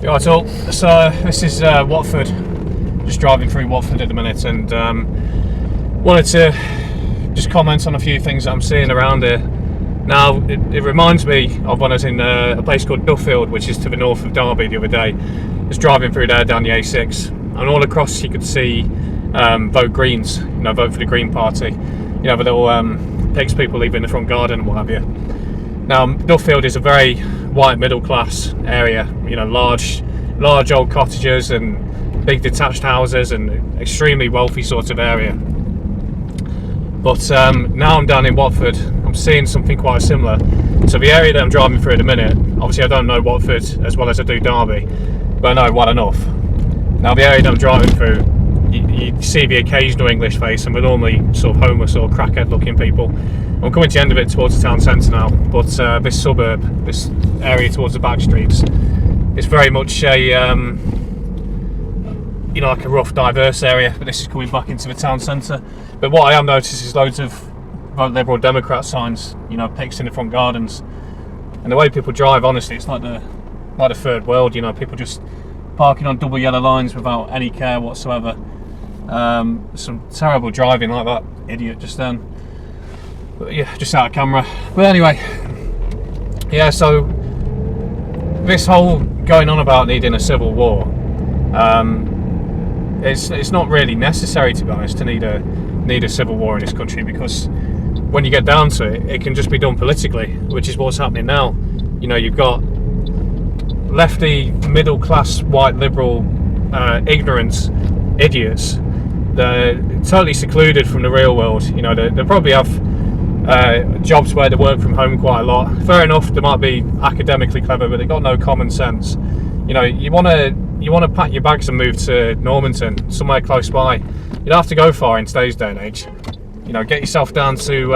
Right, all. So this is Watford. Just driving through Watford at the minute, and wanted to just comment on a few things that I'm seeing around here. Now, it reminds me of when I was in a place called Duffield, which is to the north of Derby, the other day. Just driving through there down the A6, and all across you could see vote Greens. Vote for the Green Party. The little pigs people leaving the front garden and what have you. Now, Duffield is a very white middle class area. Large old cottages and big detached houses, and extremely wealthy sort of area. But now I'm down in Watford, I'm seeing something quite similar. So the area that I'm driving through at the minute, obviously I don't know Watford as well as I do Derby, but I know well enough. Now the area that I'm driving through, you see the occasional English face, and we're normally sort of homeless or crackhead looking people. I'm coming to the end of it towards the town centre now, but this suburb, this area towards the back streets, it's very much a like a rough, diverse area, but this is coming back into the town centre. But what I have noticed is loads of Vote Liberal Democrat signs, pigs in the front gardens. And the way people drive, honestly, it's like the third world. People just parking on double yellow lines without any care whatsoever. Some terrible driving like that idiot just then. But yeah, just out of camera. But anyway, yeah, so this whole going on about needing a civil war, it's not really necessary, to be honest, to need a civil war in this country, because when you get down to it, it can just be done politically, which is what's happening now. You've got lefty, middle class, white liberal, ignorant idiots. They're totally secluded from the real world. They probably have jobs where they work from home quite a lot. Fair enough, they might be academically clever, but they've got no common sense. You want to pack your bags and move to Normanton, somewhere close by. You don't have to go far in today's day and age. Get yourself down to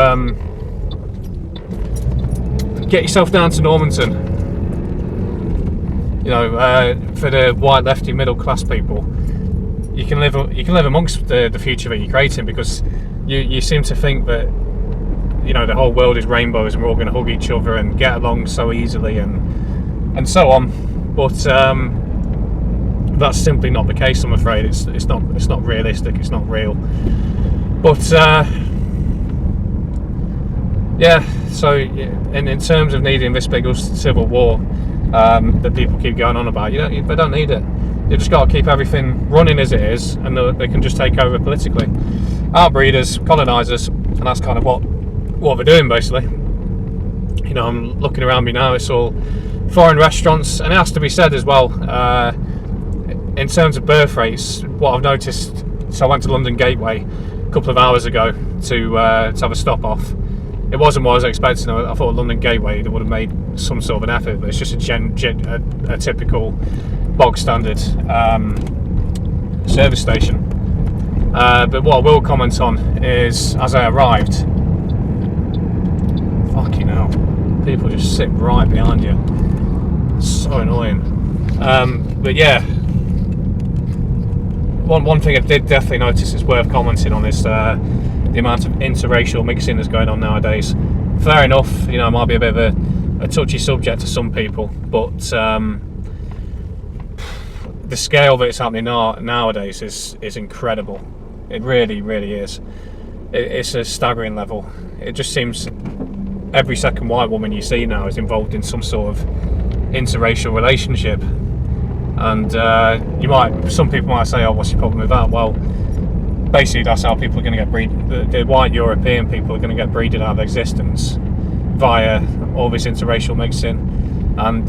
Normanton. For the white lefty middle class people, you can live amongst the future that you're creating, because you seem to think that the whole world is rainbows and we're all going to hug each other and get along so easily and so on. But that's simply not the case, I'm afraid. It's not realistic. It's not real. But yeah. So in terms of needing this big civil war that people keep going on about, they don't need it. They've just got to keep everything running as it is, and they can just take over politically. Outbreeders, colonisers, and that's kind of what they're doing basically. I'm looking around me now. It's all foreign restaurants, and it has to be said as well. In terms of birth rates, what I've noticed, so I went to London Gateway a couple of hours ago to have a stop off. It wasn't what I was expecting. I thought London Gateway, they would have made some sort of an effort, but it's just a typical bog standard service station. But what I will comment on is, as I arrived, fucking hell, people just sit right behind you. It's so annoying. But yeah, one thing I did definitely notice is worth commenting on is the amount of interracial mixing that's going on nowadays. Fair enough, it might be a bit of a touchy subject to some people, but the scale that it's happening nowadays is incredible. It really, really is. It's a staggering level. It just seems every second white woman you see now is involved in some sort of interracial relationship. And some people might say, oh, what's your problem with that? Well, basically that's how people are going to get breeded. The white European people are going to get breeded out of existence via all this interracial mixing, and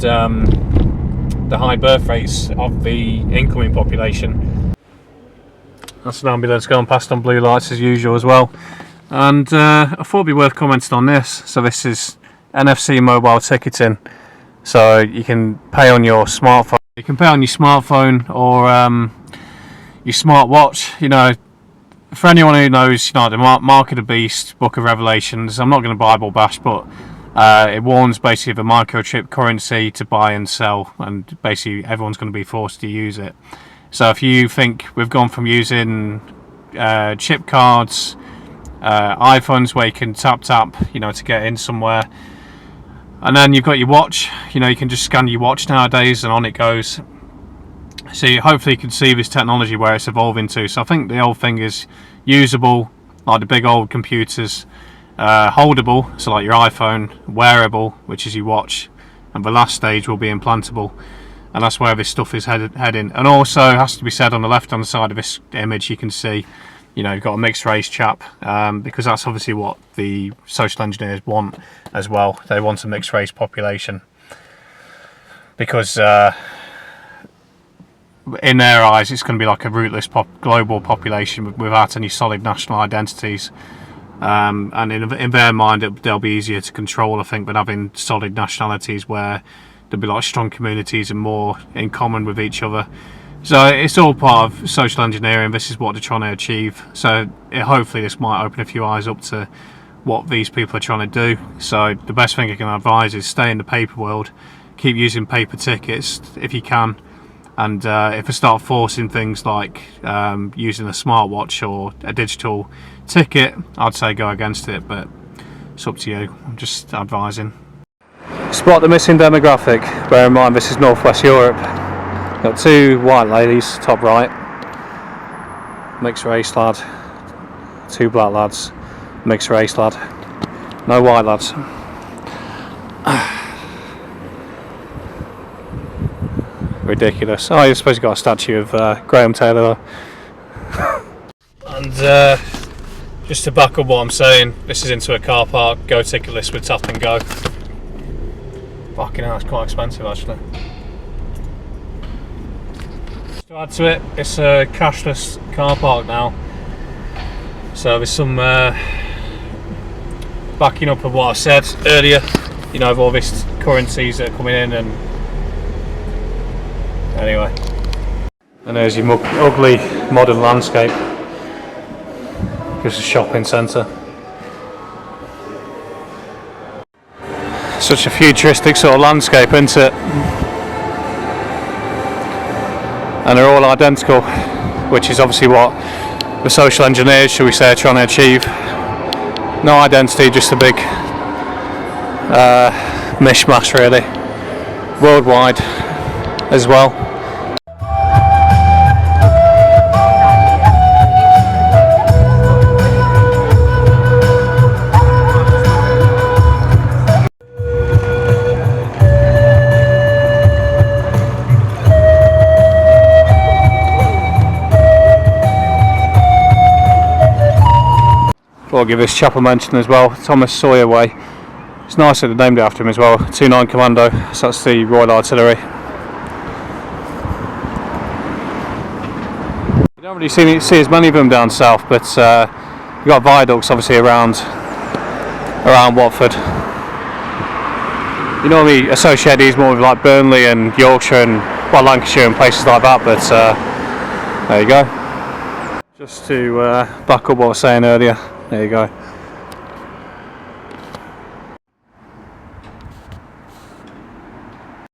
the high birth rates of the incoming population. That's an ambulance going past on blue lights as usual as well. And I thought it'd be worth commenting on this. So this is NFC mobile ticketing. So you can pay on your smartphone. You can pay on your smartphone or your smartwatch. For anyone who knows, the Mark of the Beast, Book of Revelations, I'm not going to Bible bash, but it warns basically of a microchip currency to buy and sell, and basically everyone's going to be forced to use it. So if you think we've gone from using chip cards, iPhones where you can tap, to get in somewhere, and then you've got your watch, you can just scan your watch nowadays and on it goes. So hopefully you can see this technology where it's evolving to. So I think the old thing is usable, like the big old computers, holdable, so like your iPhone, wearable, which is your watch, and the last stage will be implantable, and that's where this stuff is heading. And also, it has to be said, on the left hand side of this image you can see, you know, you've got a mixed race chap, because that's obviously what the social engineers want as well. They want a mixed race population, because in their eyes it's going to be like a rootless global population without any solid national identities, and in their mind they'll be easier to control, I think, than having solid nationalities where there'll be like strong communities and more in common with each other. So it's all part of social engineering. This is what they're trying to achieve. So hopefully this might open a few eyes up to what these people are trying to do. So the best thing I can advise is stay in the paper world, keep using paper tickets if you can, and if I start forcing things like using a smartwatch or a digital ticket, I'd say go against it, but it's up to you. I'm just advising. Spot the missing demographic. Bear in mind this is Northwest Europe. Got two white ladies, top right, mixed race lad, two black lads, mixed race lad, no white lads. Ridiculous. Oh, you're supposed to got a statue of Graham Taylor. And just to back up what I'm saying, this is into a car park, go ticketless with tap and go. Fucking hell, it's quite expensive actually. To add to it, it's a cashless car park now. So there's some backing up of what I said earlier, you know, of all these currencies that are coming in, and anyway. And there's your ugly modern landscape. Just a shopping centre. Such a futuristic sort of landscape, isn't it? And they're all identical, which is obviously what the social engineers, shall we say, are trying to achieve. No identity, just a big mishmash really, worldwide as well. I'll give this chap a mention as well, Thomas Sawyer Way. It's nice that they named it after him as well, 29 Commando, so that's the Royal Artillery. You don't really see as many of them down south, but you've got viaducts obviously around Watford. You normally associate these more with like Burnley and Yorkshire and well, Lancashire and places like that, but there you go. Just to back up what I was saying earlier, there you go.